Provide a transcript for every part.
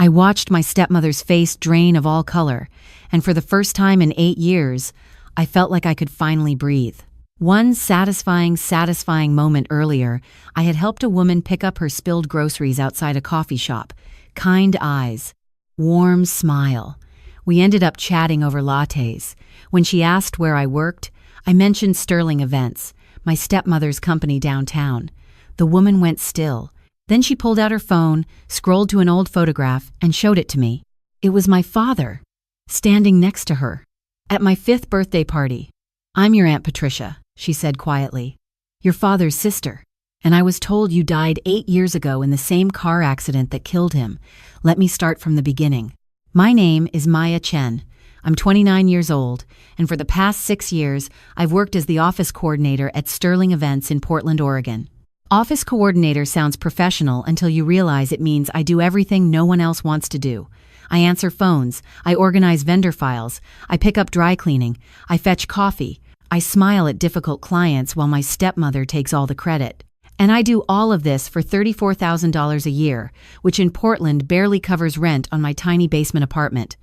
I watched my stepmother's face drain of all color, and for the first time in 8 years, I felt like I could finally breathe. One satisfying moment earlier, I had helped a woman pick up her spilled groceries outside a coffee shop. Kind eyes, warm smile. We ended up chatting over lattes. When she asked where I worked, I mentioned Sterling Events, my stepmother's company downtown. The woman went still. Then she pulled out her phone, scrolled to an old photograph, and showed it to me. It was my father, standing next to her, at my 5th birthday party. "I'm your Aunt Patricia," she said quietly. "Your father's sister. And I was told you died 8 years ago in the same car accident that killed him. Let me start from the beginning. My name is Maya Chen. I'm 29 years old, and for the past 6 years, I've worked as the office coordinator at Sterling Events in Portland, Oregon. Office coordinator sounds professional until you realize it means I do everything no one else wants to do. I answer phones, I organize vendor files, I pick up dry cleaning, I fetch coffee, I smile at difficult clients while my stepmother takes all the credit. And I do all of this for $34,000 a year, which in Portland barely covers rent on my tiny basement apartment.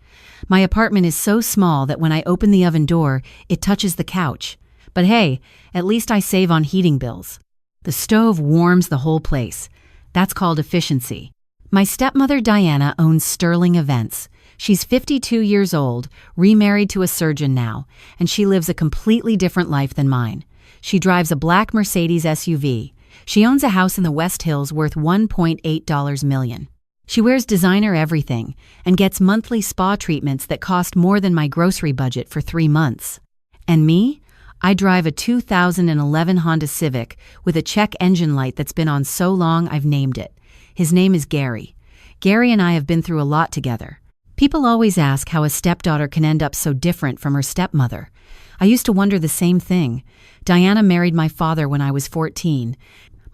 My apartment is so small that when I open the oven door, it touches the couch. But hey, at least I save on heating bills. The stove warms the whole place. That's called efficiency. My stepmother Diana owns Sterling Events. She's 52 years old, remarried to a surgeon now, and she lives a completely different life than mine. She drives a black Mercedes SUV. She owns a house in the West Hills worth $1.8 million. She wears designer everything and gets monthly spa treatments that cost more than my grocery budget for 3 months. And me? I drive a 2011 Honda Civic with a check engine light that's been on so long I've named it. His name is Gary. Gary and I have been through a lot together. People always ask how a stepdaughter can end up so different from her stepmother. I used to wonder the same thing. Diana married my father when I was 14.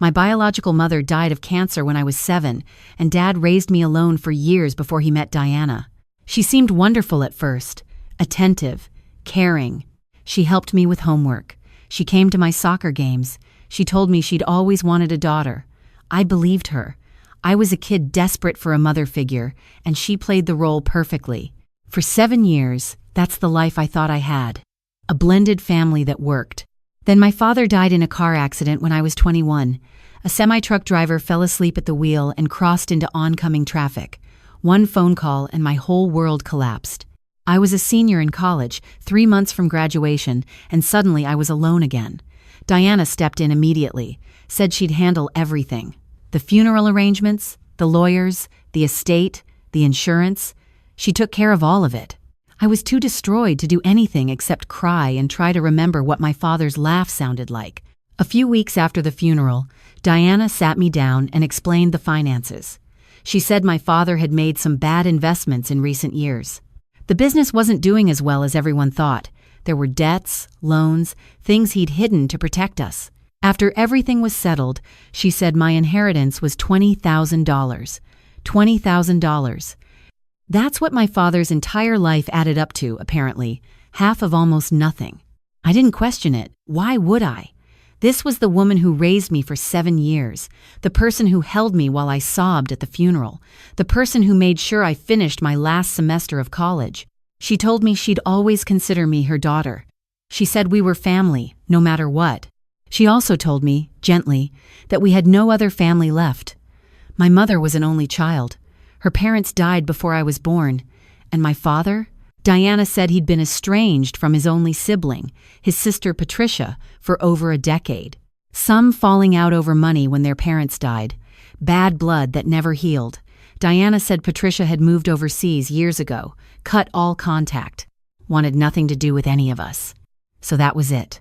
My biological mother died of cancer when I was 7, and Dad raised me alone for years before he met Diana. She seemed wonderful at first, attentive, caring. She helped me with homework. She came to my soccer games. She told me she'd always wanted a daughter. I believed her. I was a kid desperate for a mother figure, and she played the role perfectly. For 7 years, that's the life I thought I had. A blended family that worked. Then my father died in a car accident when I was 21. A semi-truck driver fell asleep at the wheel and crossed into oncoming traffic. One phone call and my whole world collapsed. I was a senior in college, 3 months from graduation, and suddenly I was alone again. Diana stepped in immediately, said she'd handle everything. The funeral arrangements, the lawyers, the estate, the insurance. She took care of all of it. I was too destroyed to do anything except cry and try to remember what my father's laugh sounded like. A few weeks after the funeral, Diana sat me down and explained the finances. She said my father had made some bad investments in recent years. The business wasn't doing as well as everyone thought. There were debts, loans, things he'd hidden to protect us. After everything was settled, she said my inheritance was $20,000. $20,000. That's what my father's entire life added up to, apparently. Half of almost nothing. I didn't question it. Why would I? This was the woman who raised me for 7 years, the person who held me while I sobbed at the funeral, the person who made sure I finished my last semester of college. She told me she'd always consider me her daughter. She said we were family, no matter what. She also told me, gently, that we had no other family left. My mother was an only child. Her parents died before I was born. And my father? Diana said he'd been estranged from his only sibling, his sister Patricia, for over a decade. Some falling out over money when their parents died. Bad blood that never healed. Diana said Patricia had moved overseas years ago, cut all contact, wanted nothing to do with any of us. So that was it.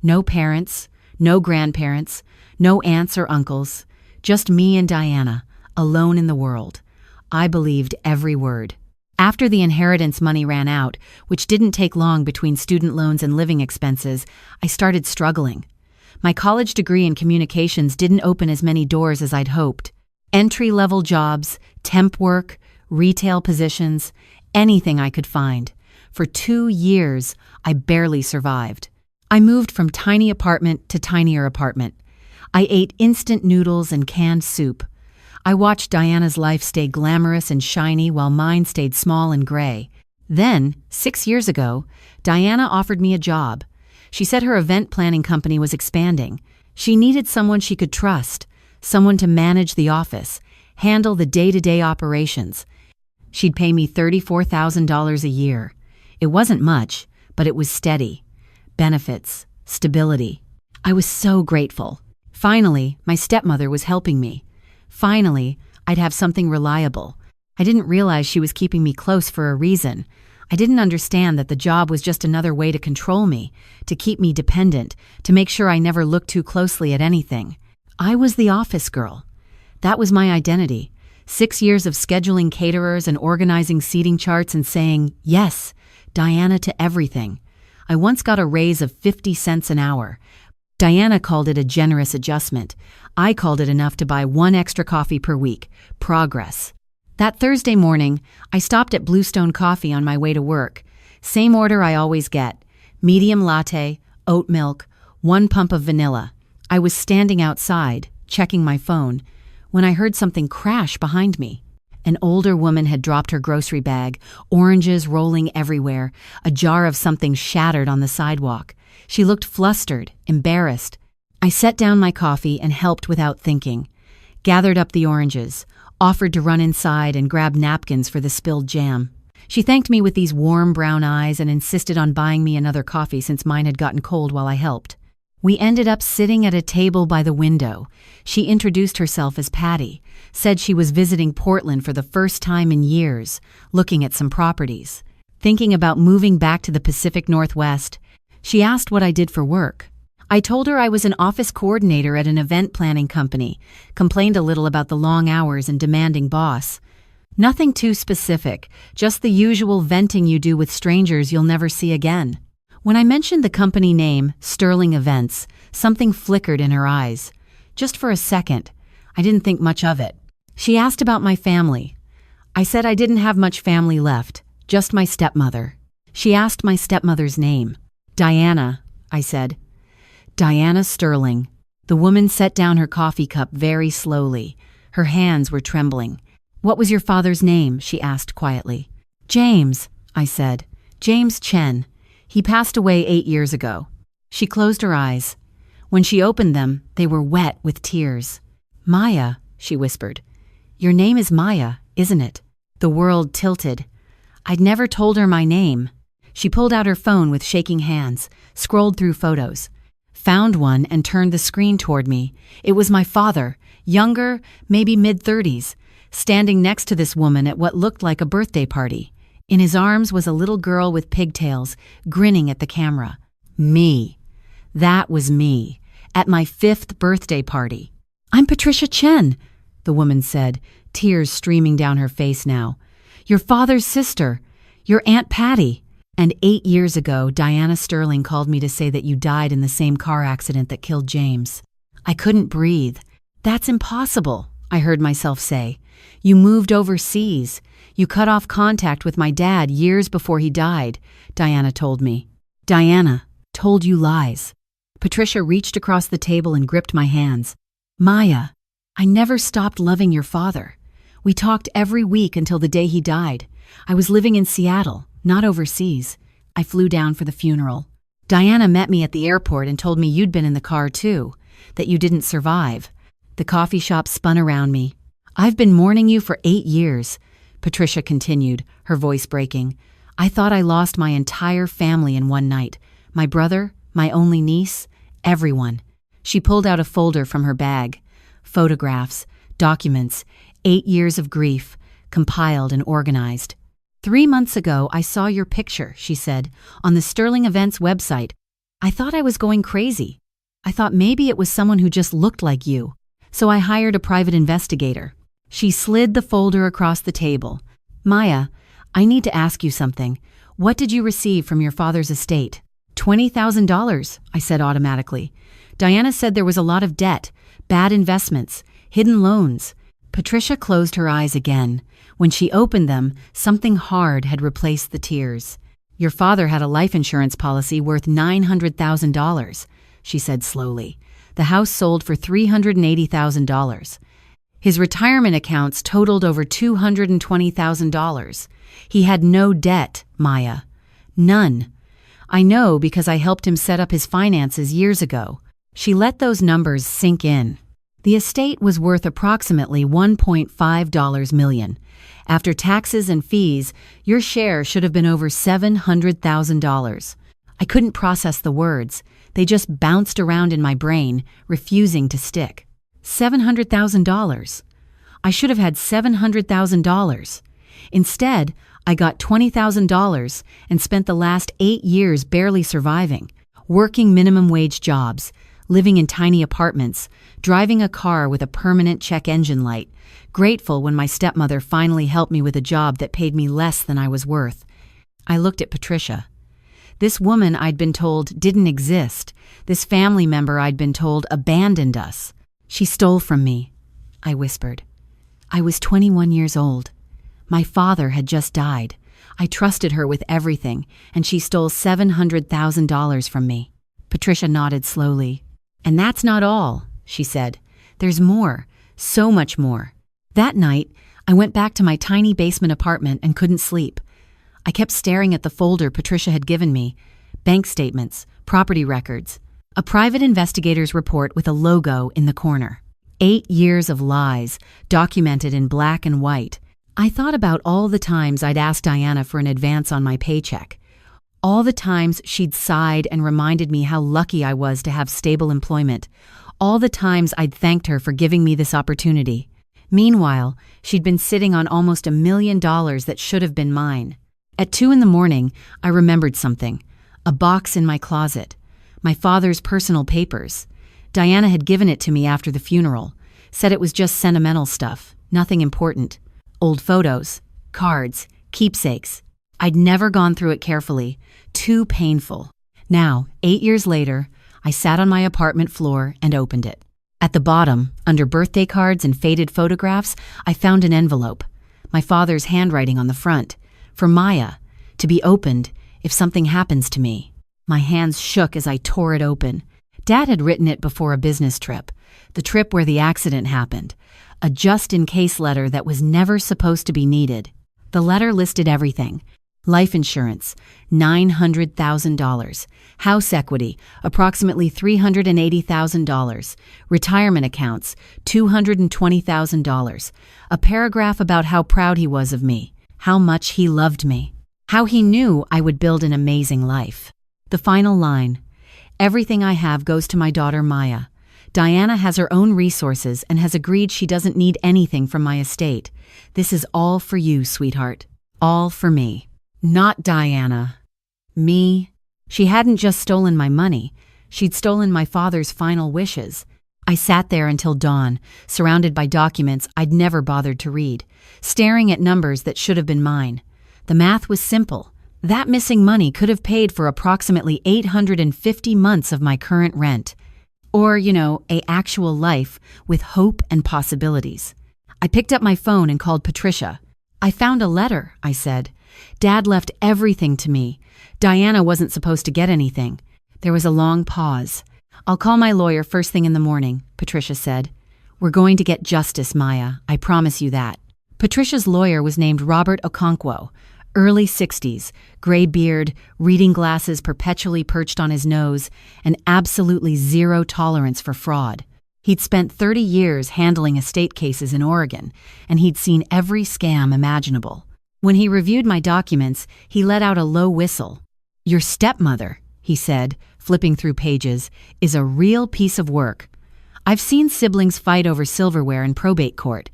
No parents, no grandparents, no aunts or uncles, just me and Diana, alone in the world. I believed every word. After the inheritance money ran out, which didn't take long between student loans and living expenses, I started struggling. My college degree in communications didn't open as many doors as I'd hoped. Entry-level jobs, temp work, retail positions, anything I could find. For 2 years, I barely survived. I moved from tiny apartment to tinier apartment. I ate instant noodles and canned soup. I watched Diana's life stay glamorous and shiny while mine stayed small and gray. Then, 6 years ago, Diana offered me a job. She said her event planning company was expanding. She needed someone she could trust, someone to manage the office, handle the day-to-day operations. She'd pay me $34,000 a year. It wasn't much, but it was steady. Benefits, stability. I was so grateful. Finally, my stepmother was helping me. Finally, I'd have something reliable. I didn't realize she was keeping me close for a reason. I didn't understand that the job was just another way to control me, to keep me dependent, to make sure I never looked too closely at anything. I was the office girl. That was my identity. 6 years of scheduling caterers and organizing seating charts and saying, yes, Diana to everything. I once got a raise of 50 cents an hour. Diana called it a generous adjustment. I called it enough to buy 1 extra coffee per week. Progress. That Thursday morning, I stopped at Bluestone Coffee on my way to work. Same order I always get. Medium latte, oat milk, 1 pump of vanilla. I was standing outside, checking my phone, when I heard something crash behind me. An older woman had dropped her grocery bag, oranges rolling everywhere, a jar of something shattered on the sidewalk. She looked flustered, embarrassed. I set down my coffee and helped without thinking. Gathered up the oranges, offered to run inside and grab napkins for the spilled jam. She thanked me with these warm brown eyes and insisted on buying me another coffee since mine had gotten cold while I helped. We ended up sitting at a table by the window. She introduced herself as Patty, said she was visiting Portland for the first time in years, looking at some properties. Thinking about moving back to the Pacific Northwest, she asked what I did for work. I told her I was an office coordinator at an event planning company, complained a little about the long hours and demanding boss. Nothing too specific, just the usual venting you do with strangers you'll never see again. When I mentioned the company name, Sterling Events, something flickered in her eyes. Just for a second. I didn't think much of it. She asked about my family. I said I didn't have much family left, just my stepmother. She asked my stepmother's name. Diana, I said. Diana Sterling. The woman set down her coffee cup very slowly. Her hands were trembling. What was your father's name? She asked quietly. James, I said. James Chen. He passed away 8 years ago. She closed her eyes. When she opened them, they were wet with tears. Maya, she whispered. Your name is Maya, isn't it? The world tilted. I'd never told her my name. She pulled out her phone with shaking hands, scrolled through photos, found one and turned the screen toward me. It was my father, younger, maybe mid-30s, standing next to this woman at what looked like a birthday party. In his arms was a little girl with pigtails, grinning at the camera. Me. That was me, at my 5th birthday party. I'm Patricia Chen, the woman said, tears streaming down her face now. Your father's sister, your Aunt Patty. And 8 years ago, Diana Sterling called me to say that you died in the same car accident that killed James. I couldn't breathe. That's impossible, I heard myself say. You moved overseas. You cut off contact with my dad years before he died, Diana told me. Diana told you lies. Patricia reached across the table and gripped my hands. Maya, I never stopped loving your father. We talked every week until the day he died. I was living in Seattle, not overseas. I flew down for the funeral. Diana met me at the airport and told me you'd been in the car too, that you didn't survive. The coffee shop spun around me. I've been mourning you for 8 years, Patricia continued, her voice breaking. I thought I lost my entire family in one night. My brother, my only niece, everyone. She pulled out a folder from her bag. Photographs, documents, 8 years of grief, compiled and organized. 3 months ago, I saw your picture, she said, on the Sterling Events website. I thought I was going crazy. I thought maybe it was someone who just looked like you. So I hired a private investigator. She slid the folder across the table. Maya, I need to ask you something. What did you receive from your father's estate? $20,000, I said automatically. Diana said there was a lot of debt, bad investments, hidden loans. Patricia closed her eyes again. When she opened them, something hard had replaced the tears. Your father had a life insurance policy worth $900,000, she said slowly. The house sold for $380,000. His retirement accounts totaled over $220,000. He had no debt, Maya. None. I know because I helped him set up his finances years ago. She let those numbers sink in. The estate was worth approximately $1.5 million. After taxes and fees, your share should have been over $700,000. I couldn't process the words. They just bounced around in my brain, refusing to stick. $700,000. I should have had $700,000. Instead, I got $20,000 and spent the last 8 years barely surviving, working minimum wage jobs, living in tiny apartments, driving a car with a permanent check engine light, grateful when my stepmother finally helped me with a job that paid me less than I was worth. I looked at Patricia. This woman I'd been told didn't exist, this family member I'd been told abandoned us. She stole from me, I whispered. I was 21 years old. My father had just died. I trusted her with everything, and she stole $700,000 from me. Patricia nodded slowly. And that's not all, she said. There's more, so much more. That night, I went back to my tiny basement apartment and couldn't sleep. I kept staring at the folder Patricia had given me, bank statements, property records, a private investigator's report with a logo in the corner. 8 years of lies, documented in black and white. I thought about all the times I'd asked Diana for an advance on my paycheck. All the times she'd sighed and reminded me how lucky I was to have stable employment. All the times I'd thanked her for giving me this opportunity. Meanwhile, she'd been sitting on almost $1 million that should have been mine. At 2 a.m, I remembered something. A box in my closet. My father's personal papers. Diana had given it to me after the funeral. Said it was just sentimental stuff, nothing important. Old photos, cards, keepsakes. I'd never gone through it carefully. Too painful. Now, 8 years later, I sat on my apartment floor and opened it. At the bottom, under birthday cards and faded photographs, I found an envelope. My father's handwriting on the front. For Maya, to be opened if something happens to me. My hands shook as I tore it open. Dad had written it before a business trip, the trip where the accident happened. A just-in-case letter that was never supposed to be needed. The letter listed everything. Life insurance, $900,000. House equity, approximately $380,000. Retirement accounts, $220,000. A paragraph about how proud he was of me, how much he loved me, how he knew I would build an amazing life. The final line, everything I have goes to my daughter Maya. Diana has her own resources and has agreed she doesn't need anything from my estate. This is all for you, sweetheart. All for me. Not Diana. Me. She hadn't just stolen my money. She'd stolen my father's final wishes. I sat there until dawn, surrounded by documents I'd never bothered to read, staring at numbers that should have been mine. The math was simple. That missing money could have paid for approximately 850 months of my current rent. Or, a actual life with hope and possibilities. I picked up my phone and called Patricia. I found a letter, I said. Dad left everything to me. Diana wasn't supposed to get anything. There was a long pause. I'll call my lawyer first thing in the morning, Patricia said. We're going to get justice, Maya. I promise you that. Patricia's lawyer was named Robert Okonkwo. Early 60s, gray beard, reading glasses perpetually perched on his nose, and absolutely zero tolerance for fraud. He'd spent 30 years handling estate cases in Oregon, and he'd seen every scam imaginable. When he reviewed my documents, he let out a low whistle. Your stepmother, he said, flipping through pages, is a real piece of work. I've seen siblings fight over silverware in probate court,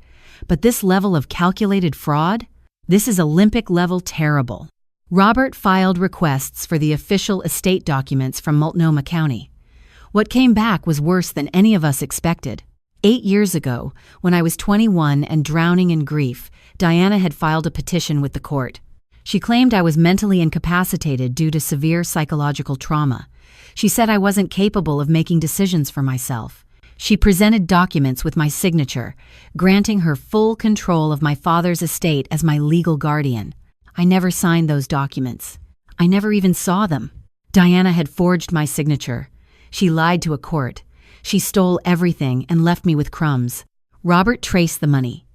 but this level of calculated fraud? This is Olympic-level terrible. Robert filed requests for the official estate documents from Multnomah County. What came back was worse than any of us expected. 8 years ago, when I was 21 and drowning in grief, Diana had filed a petition with the court. She claimed I was mentally incapacitated due to severe psychological trauma. She said I wasn't capable of making decisions for myself. She presented documents with my signature, granting her full control of my father's estate as my legal guardian. I never signed those documents. I never even saw them. Diana had forged my signature. She lied to a court. She stole everything and left me with crumbs. Robert traced the money.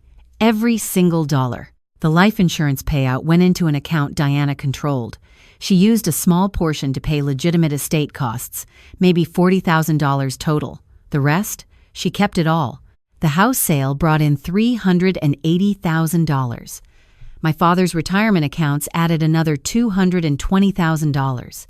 Every single dollar. The life insurance payout went into an account Diana controlled. She used a small portion to pay legitimate estate costs, maybe $40,000 total. The rest? She kept it all. The house sale brought in $380,000. My father's retirement accounts added another $220,000.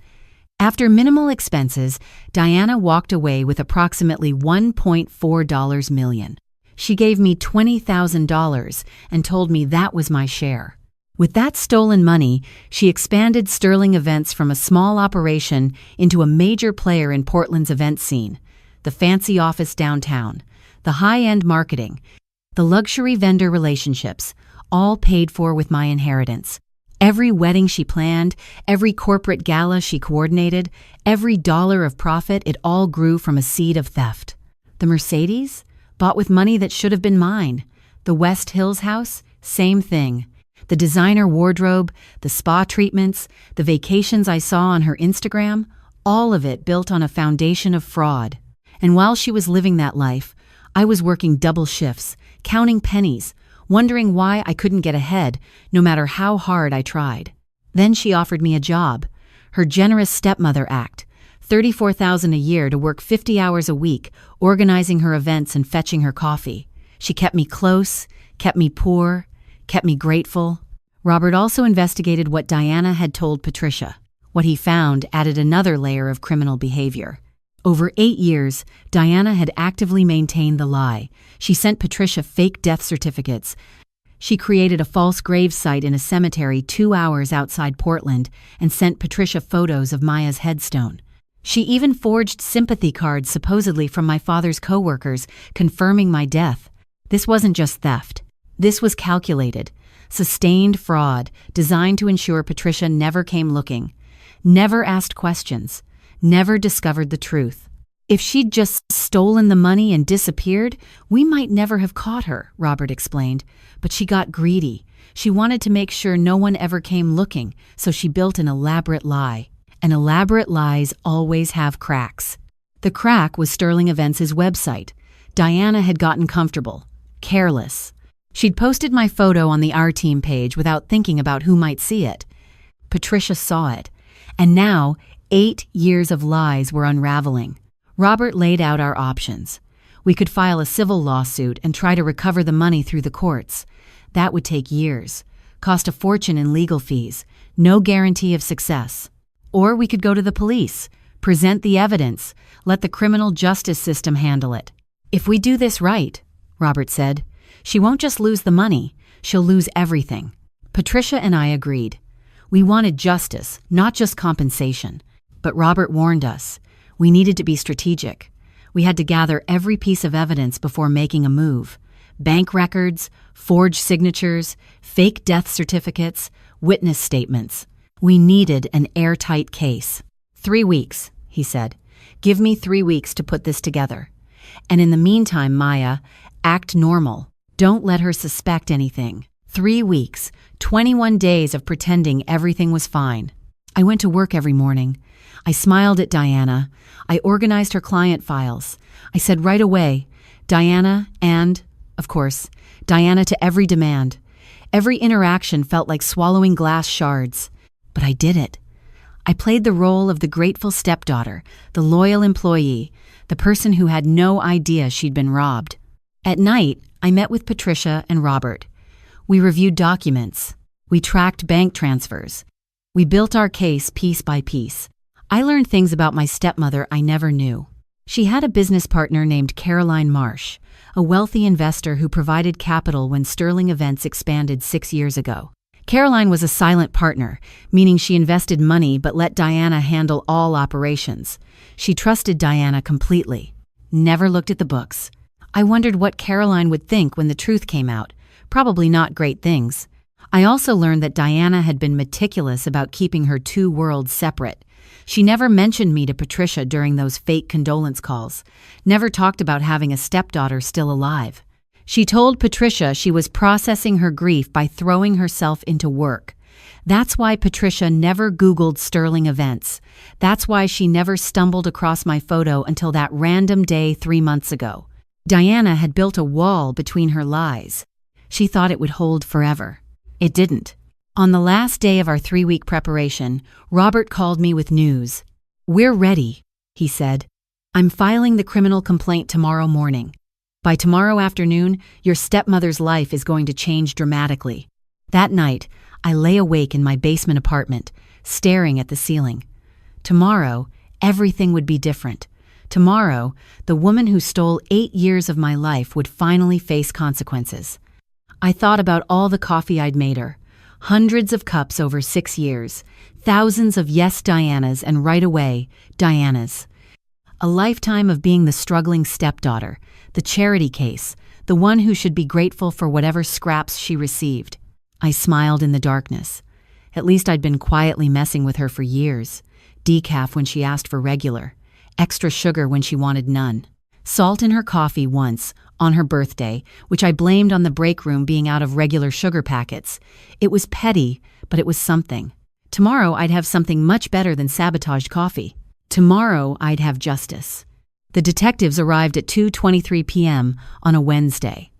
After minimal expenses, Diana walked away with approximately $1.4 million. She gave me $20,000 and told me that was my share. With that stolen money, she expanded Sterling Events from a small operation into a major player in Portland's event scene. The fancy office downtown, the high-end marketing, the luxury vendor relationships, all paid for with my inheritance. Every wedding she planned, every corporate gala she coordinated, every dollar of profit, it all grew from a seed of theft. The Mercedes? Bought with money that should have been mine. The West Hills house? Same thing. The designer wardrobe, the spa treatments, the vacations I saw on her Instagram, all of it built on a foundation of fraud. And while she was living that life, I was working double shifts, counting pennies, wondering why I couldn't get ahead, no matter how hard I tried. Then she offered me a job, her generous stepmother act, $34,000 a year to work 50 hours a week, organizing her events and fetching her coffee. She kept me close, kept me poor, kept me grateful. Robert also investigated what Diana had told Patricia. What he found added another layer of criminal behavior. Over 8 years, Diana had actively maintained the lie. She sent Patricia fake death certificates. She created a false grave site in a cemetery 2 hours outside Portland and sent Patricia photos of Maya's headstone. She even forged sympathy cards supposedly from my father's coworkers, confirming my death. This wasn't just theft. This was calculated, sustained fraud designed to ensure Patricia never came looking, never asked questions, never discovered the truth. If she'd just stolen the money and disappeared, we might never have caught her, Robert explained. But she got greedy. She wanted to make sure no one ever came looking, so she built an elaborate lie. And elaborate lies always have cracks. The crack was Sterling Events' website. Diana had gotten comfortable, careless. She'd posted my photo on the Our Team page without thinking about who might see it. Patricia saw it. And now, 8 years of lies were unraveling. Robert laid out our options. We could file a civil lawsuit and try to recover the money through the courts. That would take years, cost a fortune in legal fees, no guarantee of success. Or we could go to the police, present the evidence, let the criminal justice system handle it. If we do this right, Robert said, she won't just lose the money, she'll lose everything. Patricia and I agreed. We wanted justice, not just compensation. But Robert warned us. We needed to be strategic. We had to gather every piece of evidence before making a move. Bank records, forged signatures, fake death certificates, witness statements. We needed an airtight case. 3 weeks, he said. Give me 3 weeks to put this together. And in the meantime, Maya, act normal. Don't let her suspect anything. 3 weeks, 21 days of pretending everything was fine. I went to work every morning. I smiled at Diana. I organized her client files. I said right away, Diana and, of course, Diana to every demand. Every interaction felt like swallowing glass shards. But I did it. I played the role of the grateful stepdaughter, the loyal employee, the person who had no idea she'd been robbed. At night, I met with Patricia and Robert. We reviewed documents. We tracked bank transfers. We built our case piece by piece. I learned things about my stepmother I never knew. She had a business partner named Caroline Marsh, a wealthy investor who provided capital when Sterling Events expanded 6 years ago. Caroline was a silent partner, meaning she invested money but let Diana handle all operations. She trusted Diana completely. Never looked at the books. I wondered what Caroline would think when the truth came out. Probably not great things. I also learned that Diana had been meticulous about keeping her two worlds separate. She never mentioned me to Patricia during those fake condolence calls, never talked about having a stepdaughter still alive. She told Patricia she was processing her grief by throwing herself into work. That's why Patricia never Googled Sterling Events. That's why she never stumbled across my photo until that random day 3 months ago. Diana had built a wall between her lies. She thought it would hold forever. It didn't. On the last day of our 3-week preparation, Robert called me with news. "We're ready," he said. "I'm filing the criminal complaint tomorrow morning. By tomorrow afternoon, your stepmother's life is going to change dramatically." That night, I lay awake in my basement apartment, staring at the ceiling. Tomorrow, everything would be different. Tomorrow, the woman who stole 8 years of my life would finally face consequences. I thought about all the coffee I'd made her. Hundreds of cups over 6 years. Thousands of yes Dianas and right away, Dianas. A lifetime of being the struggling stepdaughter, the charity case, the one who should be grateful for whatever scraps she received. I smiled in the darkness. At least I'd been quietly messing with her for years. Decaf when she asked for regular. Extra sugar when she wanted none. Salt in her coffee once, on her birthday, which I blamed on the break room being out of regular sugar packets. It was petty, but it was something. Tomorrow I'd have something much better than sabotaged coffee. Tomorrow I'd have justice. The detectives arrived at 2:23 p.m. on a Wednesday.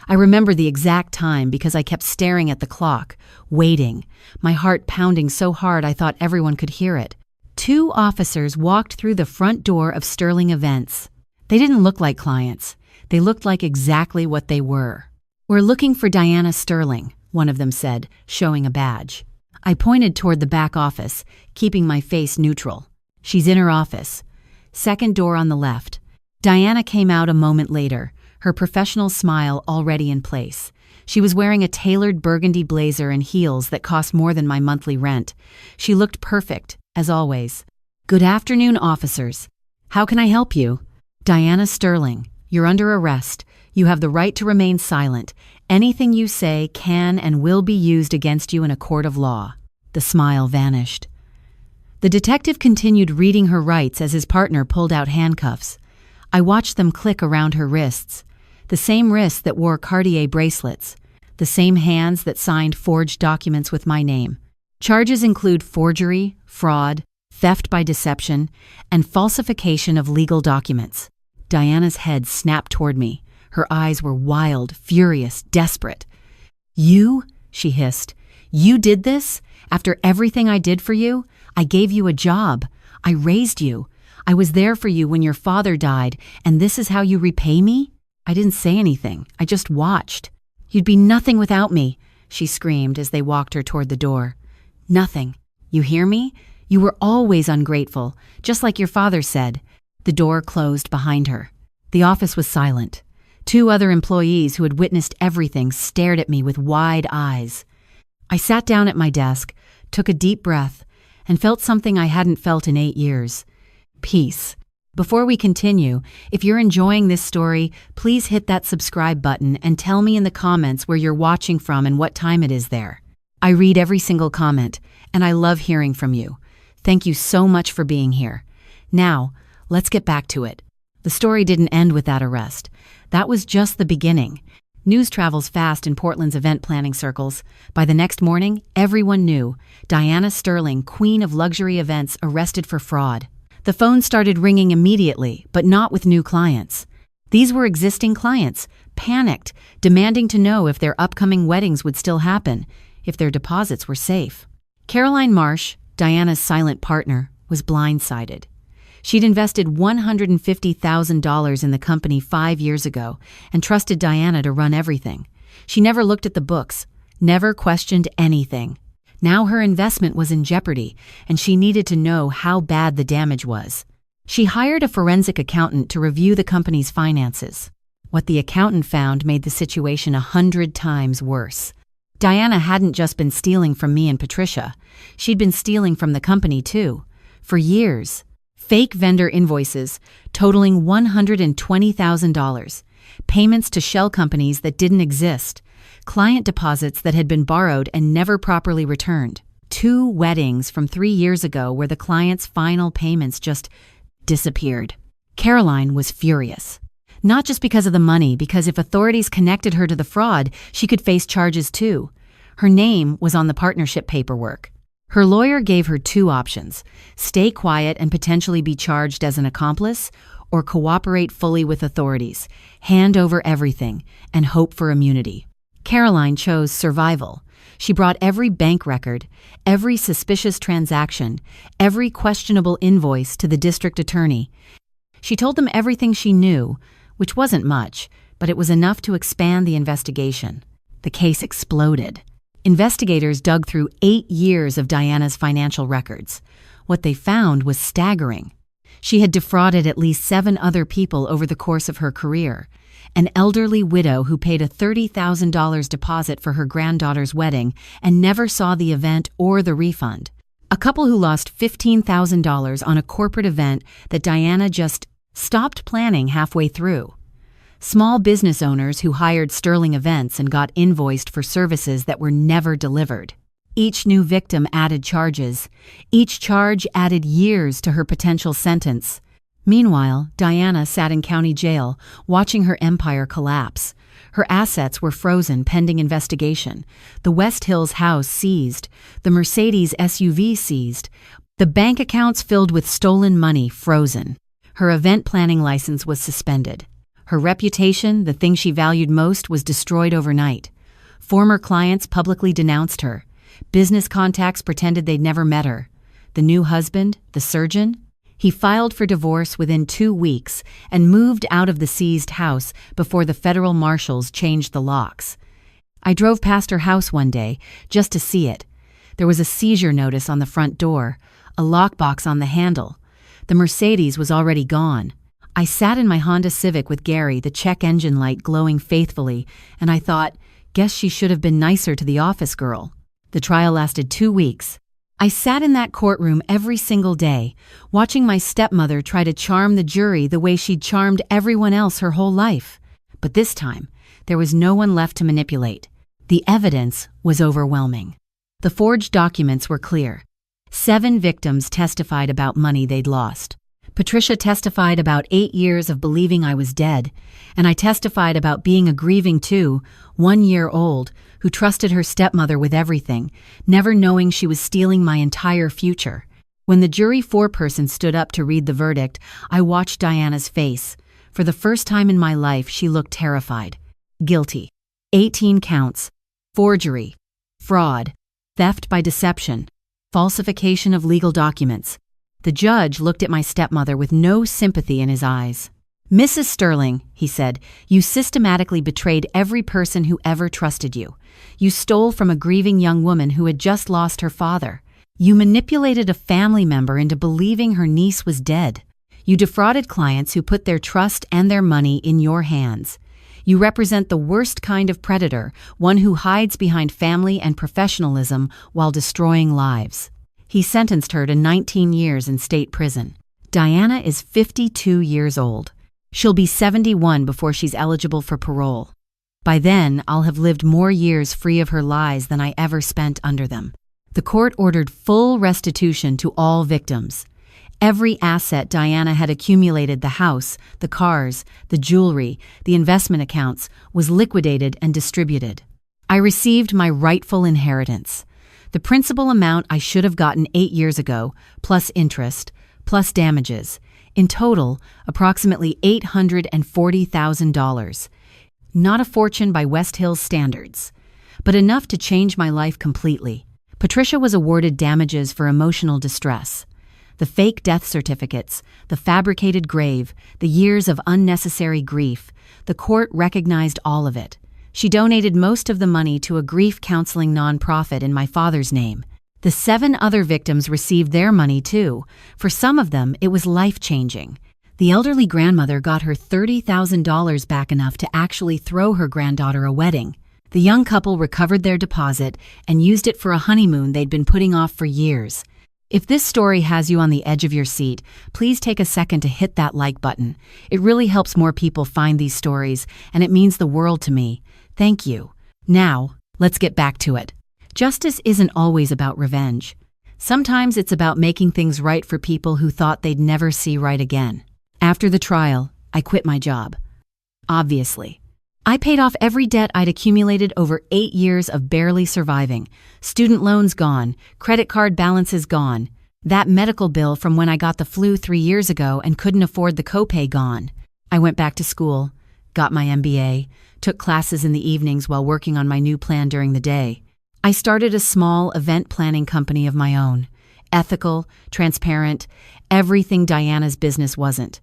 I remember the exact time because I kept staring at the clock, waiting, my heart pounding so hard I thought everyone could hear it. 2 officers walked through the front door of Sterling Events. They didn't look like clients. They looked like exactly what they were. "We're looking for Diana Sterling," one of them said, showing a badge. I pointed toward the back office, keeping my face neutral. "She's in her office. Second door on the left." Diana came out a moment later, her professional smile already in place. She was wearing a tailored burgundy blazer and heels that cost more than my monthly rent. She looked perfect, as always. "Good afternoon, officers. How can I help you?" "Diana Sterling, you're under arrest. You have the right to remain silent. Anything you say can and will be used against you in a court of law." The smile vanished. The detective continued reading her rights as his partner pulled out handcuffs. I watched them click around her wrists. The same wrists that wore Cartier bracelets. The same hands that signed forged documents with my name. Charges include forgery, fraud, theft by deception, and falsification of legal documents. Diana's head snapped toward me. Her eyes were wild, furious, desperate. "You?" she hissed. "You did this? After everything I did for you? I gave you a job. I raised you. I was there for you when your father died, and this is how you repay me?" I didn't say anything. I just watched. "You'd be nothing without me," she screamed as they walked her toward the door. "Nothing. You hear me? You were always ungrateful, just like your father said." The door closed behind her. The office was silent. 2 other employees who had witnessed everything stared at me with wide eyes. I sat down at my desk, took a deep breath, and felt something I hadn't felt in 8 years. Peace. Before we continue, if you're enjoying this story, please hit that subscribe button and tell me in the comments where you're watching from and what time it is there. I read every single comment, and I love hearing from you. Thank you so much for being here. Now, let's get back to it. The story didn't end with that arrest. That was just the beginning. News travels fast in Portland's event planning circles. By the next morning, everyone knew. Diana Sterling, queen of luxury events, arrested for fraud. The phone started ringing immediately, but not with new clients. These were existing clients, panicked, demanding to know if their upcoming weddings would still happen, if their deposits were safe. Caroline Marsh, Diana's silent partner, was blindsided. She'd invested $150,000 in the company 5 years ago and trusted Diana to run everything. She never looked at the books, never questioned anything. Now her investment was in jeopardy, and she needed to know how bad the damage was. She hired a forensic accountant to review the company's finances. What the accountant found made the situation 100 times worse. Diana hadn't just been stealing from me and Patricia. She'd been stealing from the company, too. For years. Fake vendor invoices totaling $120,000. Payments to shell companies that didn't exist. Client deposits that had been borrowed and never properly returned. 2 weddings from 3 years ago where the client's final payments just disappeared. Caroline was furious. Not just because of the money, because if authorities connected her to the fraud, she could face charges too. Her name was on the partnership paperwork. Her lawyer gave her 2 options: stay quiet and potentially be charged as an accomplice, or cooperate fully with authorities, hand over everything, and hope for immunity. Caroline chose survival. She brought every bank record, every suspicious transaction, every questionable invoice to the district attorney. She told them everything she knew, which wasn't much, but it was enough to expand the investigation. The case exploded. Investigators dug through 8 years of Diana's financial records. What they found was staggering. She had defrauded at least 7 other people over the course of her career. An elderly widow who paid a $30,000 deposit for her granddaughter's wedding and never saw the event or the refund. A couple who lost $15,000 on a corporate event that Diana just stopped planning halfway through. Small business owners who hired Sterling events and got invoiced for services that were never delivered. Each new victim added charges. Each charge added years to her potential sentence. Meanwhile, Diana sat in county jail, watching her empire collapse. Her assets were frozen pending investigation. The West Hills house seized. The Mercedes SUV seized. The bank accounts filled with stolen money frozen. Her event planning license was suspended. Her reputation, the thing she valued most, was destroyed overnight. Former clients publicly denounced her. Business contacts pretended they'd never met her. The new husband, the surgeon, he filed for divorce within 2 weeks and moved out of the seized house before the federal marshals changed the locks. I drove past her house one day just to see it. There was a seizure notice on the front door, a lockbox on the handle. The Mercedes was already gone. I sat in my Honda Civic with Gary, the check engine light glowing faithfully, and I thought, guess she should have been nicer to the office girl. The trial lasted 2 weeks. I sat in that courtroom every single day, watching my stepmother try to charm the jury the way she'd charmed everyone else her whole life. But this time, there was no one left to manipulate. The evidence was overwhelming. The forged documents were clear. 7 victims testified about money they'd lost. Patricia testified about 8 years of believing I was dead, and I testified about being a grieving 1-year-old, who trusted her stepmother with everything, never knowing she was stealing my entire future. When the jury foreperson stood up to read the verdict, I watched Diana's face. For the first time in my life, she looked terrified. Guilty. 18 counts. Forgery. Fraud. Theft by deception. Falsification of legal documents. The judge looked at my stepmother with no sympathy in his eyes. "Mrs. Sterling," he said, "you systematically betrayed every person who ever trusted you. You stole from a grieving young woman who had just lost her father. You manipulated a family member into believing her niece was dead. You defrauded clients who put their trust and their money in your hands. You represent the worst kind of predator, one who hides behind family and professionalism while destroying lives." He sentenced her to 19 years in state prison. Diana is 52 years old. She'll be 71 before she's eligible for parole. By then, I'll have lived more years free of her lies than I ever spent under them. The court ordered full restitution to all victims. Every asset Diana had accumulated, the house, the cars, the jewelry, the investment accounts, was liquidated and distributed. I received my rightful inheritance. The principal amount I should have gotten 8 years ago, plus interest, plus damages. In total, approximately $840,000. Not a fortune by West Hills standards, but enough to change my life completely. Patricia was awarded damages for emotional distress. The fake death certificates, the fabricated grave, the years of unnecessary grief, the court recognized all of it. She donated most of the money to a grief counseling nonprofit in my father's name. The 7 other victims received their money too. For some of them, it was life-changing. The elderly grandmother got her $30,000 back, enough to actually throw her granddaughter a wedding. The young couple recovered their deposit and used it for a honeymoon they'd been putting off for years. If this story has you on the edge of your seat, please take a second to hit that like button. It really helps more people find these stories, and it means the world to me. Thank you. Now, let's get back to it. Justice isn't always about revenge. Sometimes it's about making things right for people who thought they'd never see right again. After the trial, I quit my job. Obviously. I paid off every debt I'd accumulated over 8 years of barely surviving. Student loans gone, credit card balances gone. That medical bill from when I got the flu 3 years ago and couldn't afford the copay gone. I went back to school, got my MBA, took classes in the evenings while working on my new plan during the day. I started a small event planning company of my own. Ethical, transparent, everything Diana's business wasn't.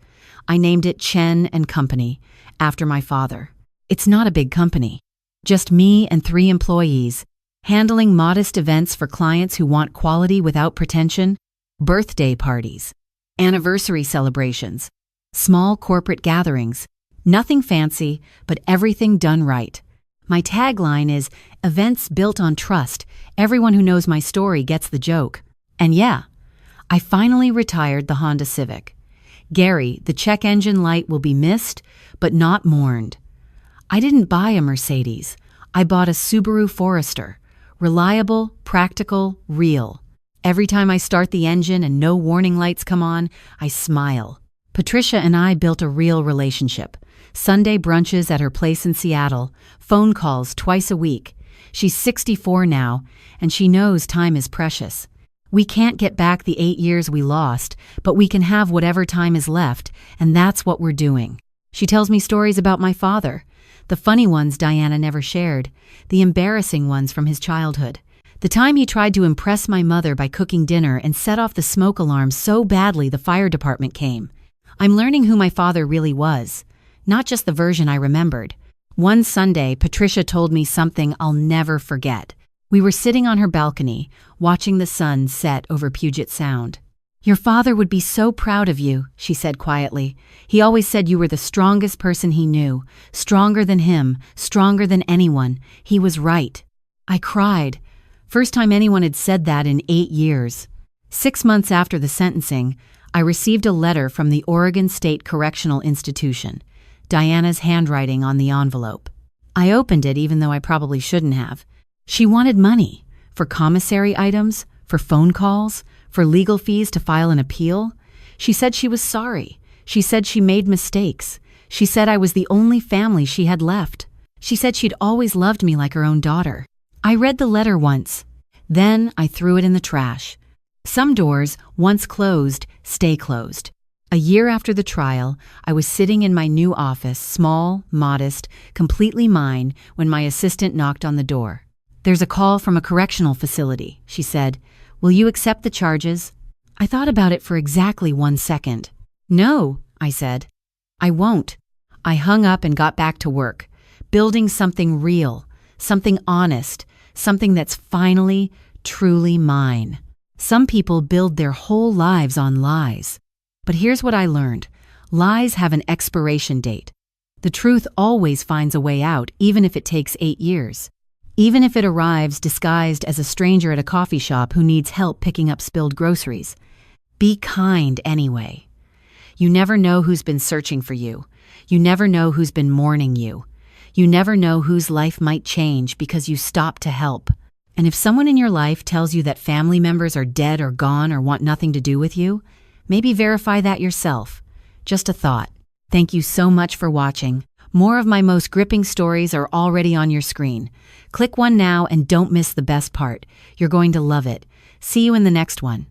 I named it Chen and Company, after my father. It's not a big company. Just me and 3 employees, handling modest events for clients who want quality without pretension, birthday parties, anniversary celebrations, small corporate gatherings. Nothing fancy, but everything done right. My tagline is, events built on trust. Everyone who knows my story gets the joke. And yeah, I finally retired the Honda Civic. Gary, the check engine light, will be missed, but not mourned. I didn't buy a Mercedes. I bought a Subaru Forester. Reliable, practical, real. Every time I start the engine and no warning lights come on, I smile. Patricia and I built a real relationship. Sunday brunches at her place in Seattle, phone calls twice a week. She's 64 now, and she knows time is precious. We can't get back the 8 years we lost, but we can have whatever time is left, and that's what we're doing. She tells me stories about my father, the funny ones Diana never shared, the embarrassing ones from his childhood. The time he tried to impress my mother by cooking dinner and set off the smoke alarm so badly the fire department came. I'm learning who my father really was, not just the version I remembered. One Sunday, Patricia told me something I'll never forget. We were sitting on her balcony, watching the sun set over Puget Sound. "Your father would be so proud of you," she said quietly. "He always said you were the strongest person he knew, stronger than him, stronger than anyone. He was right." I cried. First time anyone had said that in 8 years. 6 months after the sentencing, I received a letter from the Oregon State Correctional Institution, Diana's handwriting on the envelope. I opened it even though I probably shouldn't have. She wanted money for commissary items, for phone calls, for legal fees to file an appeal. She said she was sorry. She said she made mistakes. She said I was the only family she had left. She said she'd always loved me like her own daughter. I read the letter once. Then I threw it in the trash. Some doors, once closed, stay closed. A year after the trial, I was sitting in my new office, small, modest, completely mine, when my assistant knocked on the door. "There's a call from a correctional facility," she said. "Will you accept the charges?" I thought about it for exactly 1 second. "No," I said. "I won't." I hung up and got back to work, building something real, something honest, something that's finally, truly mine. Some people build their whole lives on lies. But here's what I learned. Lies have an expiration date. The truth always finds a way out, even if it takes 8 years. Even if it arrives disguised as a stranger at a coffee shop who needs help picking up spilled groceries. Be kind anyway. You never know who's been searching for you. You never know who's been mourning you. You never know whose life might change because you stopped to help. And if someone in your life tells you that family members are dead or gone or want nothing to do with you, maybe verify that yourself. Just a thought. Thank you so much for watching. More of my most gripping stories are already on your screen. Click one now and don't miss the best part. You're going to love it. See you in the next one.